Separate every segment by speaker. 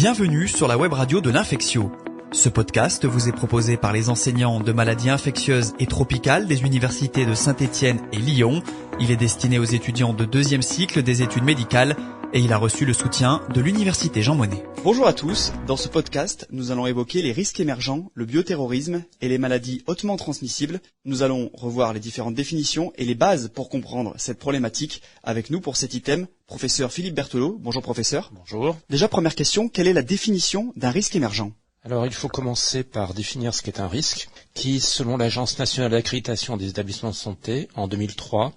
Speaker 1: Bienvenue sur la web radio de l'Infectio. Ce podcast vous est proposé par les enseignants de maladies infectieuses et tropicales des universités de Saint-Étienne et Lyon. Il est destiné aux étudiants de deuxième cycle des études médicales et il a reçu le soutien de l'université Jean Monnet.
Speaker 2: Bonjour à tous, dans ce podcast, nous allons évoquer les risques émergents, le bioterrorisme et les maladies hautement transmissibles. Nous allons revoir les différentes définitions et les bases pour comprendre cette problématique. Avec nous pour cet item, professeur Philippe Berthelot. Bonjour professeur.
Speaker 3: Bonjour.
Speaker 2: Déjà, première question, quelle est la définition d'un risque émergent ?
Speaker 3: Alors, il faut commencer par définir ce qu'est un risque, qui, selon l'Agence nationale d'accréditation des établissements de santé, en 2003,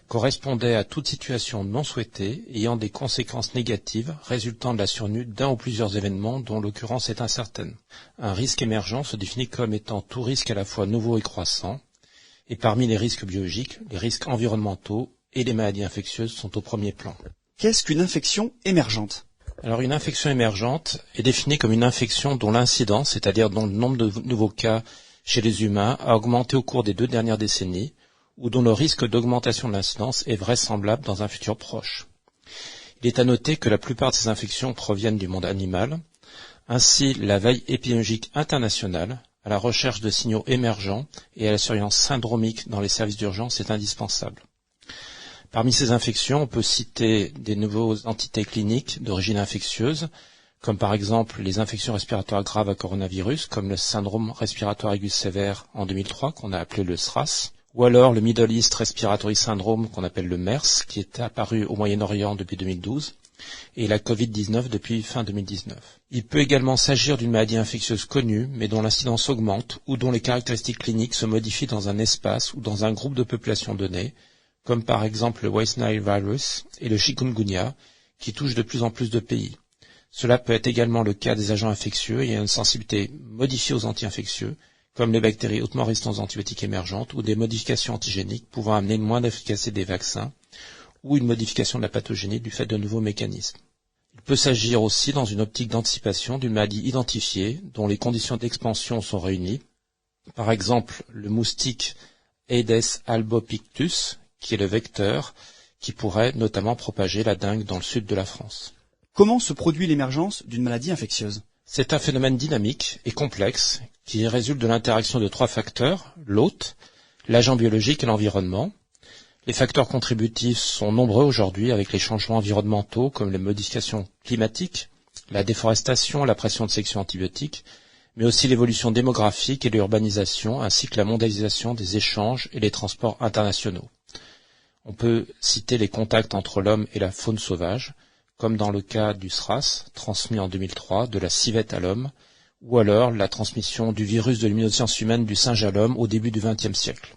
Speaker 3: correspondait à toute situation non souhaitée ayant des conséquences négatives résultant de la survenue d'un ou plusieurs événements dont l'occurrence est incertaine. Un risque émergent se définit comme étant tout risque à la fois nouveau et croissant, et parmi les risques biologiques, les risques environnementaux et les maladies infectieuses sont au premier plan.
Speaker 2: Qu'est-ce qu'une infection émergente ?
Speaker 3: Alors, une infection émergente est définie comme une infection dont l'incidence, c'est-à-dire dont le nombre de nouveaux cas chez les humains, a augmenté au cours des 2 dernières décennies, ou dont le risque d'augmentation de l'incidence est vraisemblable dans un futur proche. Il est à noter que la plupart de ces infections proviennent du monde animal. Ainsi, la veille épidémiologique internationale, à la recherche de signaux émergents et à la surveillance syndromique dans les services d'urgence est indispensable. Parmi ces infections, on peut citer des nouvelles entités cliniques d'origine infectieuse, comme par exemple les infections respiratoires graves à coronavirus, comme le syndrome respiratoire aigu sévère en 2003, qu'on a appelé le SRAS, ou alors le Middle East Respiratory Syndrome, qu'on appelle le MERS, qui est apparu au Moyen-Orient depuis 2012, et la Covid-19 depuis fin 2019. Il peut également s'agir d'une maladie infectieuse connue, mais dont l'incidence augmente, ou dont les caractéristiques cliniques se modifient dans un espace ou dans un groupe de population donné, comme par exemple le West Nile virus et le chikungunya, qui touchent de plus en plus de pays. Cela peut être également le cas des agents infectieux ayant une sensibilité modifiée aux anti-infectieux, comme les bactéries hautement résistantes aux antibiotiques émergentes ou des modifications antigéniques pouvant amener une moindre efficacité des vaccins ou une modification de la pathogénie du fait de nouveaux mécanismes. Il peut s'agir aussi, dans une optique d'anticipation, d'une maladie identifiée dont les conditions d'expansion sont réunies, par exemple le moustique Aedes albopictus, qui est le vecteur qui pourrait notamment propager la dengue dans le sud de la France.
Speaker 2: Comment se produit l'émergence d'une maladie infectieuse ?
Speaker 3: C'est un phénomène dynamique et complexe qui résulte de l'interaction de 3 facteurs, l'hôte, l'agent biologique et l'environnement. Les facteurs contributifs sont nombreux aujourd'hui avec les changements environnementaux comme les modifications climatiques, la déforestation, la pression de sélection antibiotique, mais aussi l'évolution démographique et l'urbanisation ainsi que la mondialisation des échanges et les transports internationaux. On peut citer les contacts entre l'homme et la faune sauvage, comme dans le cas du SRAS, transmis en 2003, de la civette à l'homme, ou alors la transmission du virus de l'immunosénescence humaine du singe à l'homme au début du XXe siècle.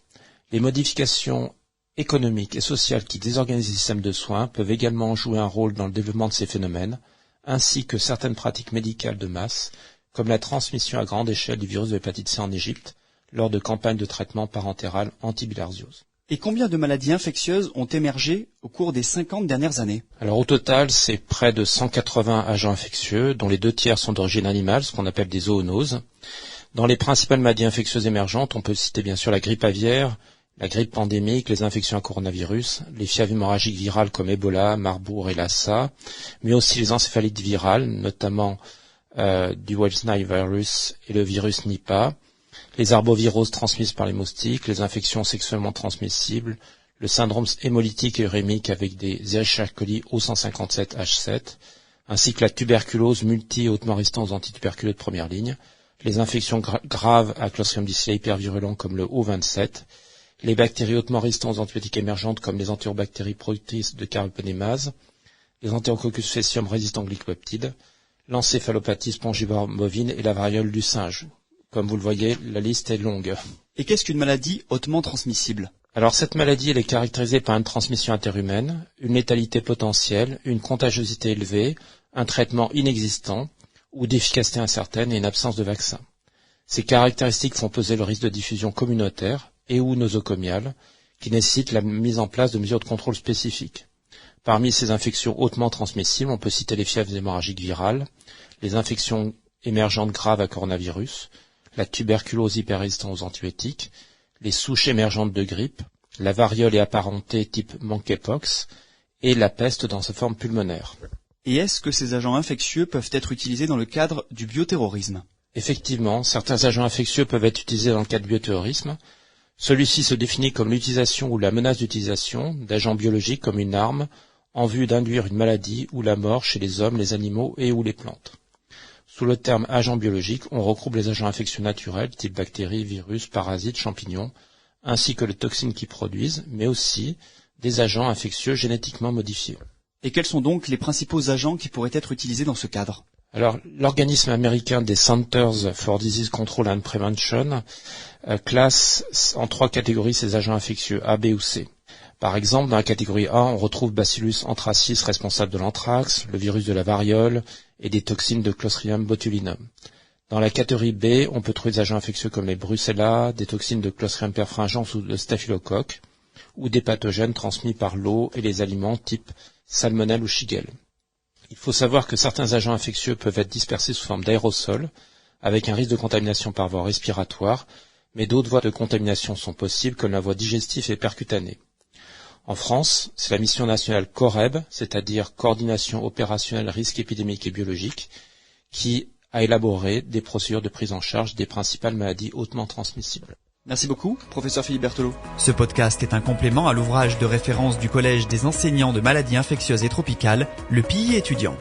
Speaker 3: Les modifications économiques et sociales qui désorganisent les systèmes de soins peuvent également jouer un rôle dans le développement de ces phénomènes, ainsi que certaines pratiques médicales de masse, comme la transmission à grande échelle du virus de l'hépatite C en Égypte, lors de campagnes de traitement parentéral anti-bilharziose.
Speaker 2: Et combien de maladies infectieuses ont émergé au cours des 50 dernières années ?
Speaker 3: Alors au total, c'est près de 180 agents infectieux, dont les 2 tiers sont d'origine animale, ce qu'on appelle des zoonoses. Dans les principales maladies infectieuses émergentes, on peut citer bien sûr la grippe aviaire, la grippe pandémique, les infections à coronavirus, les fièvres hémorragiques virales comme Ebola, Marbourg et Lassa, mais aussi les encéphalites virales, notamment du West Nile virus et le virus Nipah, les arboviroses transmises par les moustiques, les infections sexuellement transmissibles, le syndrome hémolytique et urémique avec des Escherichia coli O157H7, ainsi que la tuberculose multi- et hautement résistante aux antituberculeux de première ligne, les infections graves à Clostridium difficile hypervirulent comme le O27, les bactéries hautement résistantes aux antibiotiques émergentes comme les enterobactéries productrices de carbapenémase, les enterococcus faecium résistants aux glycopeptides, l'encéphalopathie spongivore bovine et la variole du singe. Comme vous le voyez, la liste est longue.
Speaker 2: Et qu'est-ce qu'une maladie hautement transmissible ?
Speaker 3: Alors cette maladie, elle est caractérisée par une transmission interhumaine, une létalité potentielle, une contagiosité élevée, un traitement inexistant ou d'efficacité incertaine et une absence de vaccin. Ces caractéristiques font peser le risque de diffusion communautaire et ou nosocomiale qui nécessite la mise en place de mesures de contrôle spécifiques. Parmi ces infections hautement transmissibles, on peut citer les fièvres hémorragiques virales, les infections émergentes graves à coronavirus, la tuberculose hyperrésistante aux antibiotiques, les souches émergentes de grippe, la variole et apparentée type monkeypox et la peste dans sa forme pulmonaire.
Speaker 2: Et est-ce que ces agents infectieux peuvent être utilisés dans le cadre du bioterrorisme?
Speaker 3: Effectivement, certains agents infectieux peuvent être utilisés dans le cadre du bioterrorisme. Celui-ci se définit comme l'utilisation ou la menace d'utilisation d'agents biologiques comme une arme en vue d'induire une maladie ou la mort chez les hommes, les animaux et ou les plantes. Sous le terme agent biologique, on regroupe les agents infectieux naturels, type bactéries, virus, parasites, champignons, ainsi que les toxines qu'ils produisent, mais aussi des agents infectieux génétiquement modifiés.
Speaker 2: Et quels sont donc les principaux agents qui pourraient être utilisés dans ce cadre?
Speaker 3: Alors, l'organisme américain des Centers for Disease Control and Prevention classe en 3 catégories ces agents infectieux, A, B ou C. Par exemple, dans la catégorie A, on retrouve Bacillus anthracis responsable de l'anthrax, le virus de la variole et des toxines de Clostridium botulinum. Dans la catégorie B, on peut trouver des agents infectieux comme les Brucella, des toxines de Clostridium perfringens ou de staphylocoque, ou des pathogènes transmis par l'eau et les aliments type salmonelle ou shigelle. Il faut savoir que certains agents infectieux peuvent être dispersés sous forme d'aérosols, avec un risque de contamination par voie respiratoire, mais d'autres voies de contamination sont possibles comme la voie digestive et percutanée. En France, c'est la mission nationale COREB, c'est-à-dire Coordination opérationnelle risque épidémique et biologique, qui a élaboré des procédures de prise en charge des principales maladies hautement transmissibles.
Speaker 2: Merci beaucoup, professeur Philippe Berthelot.
Speaker 1: Ce podcast est un complément à l'ouvrage de référence du Collège des enseignants de maladies infectieuses et tropicales, le PI étudiant.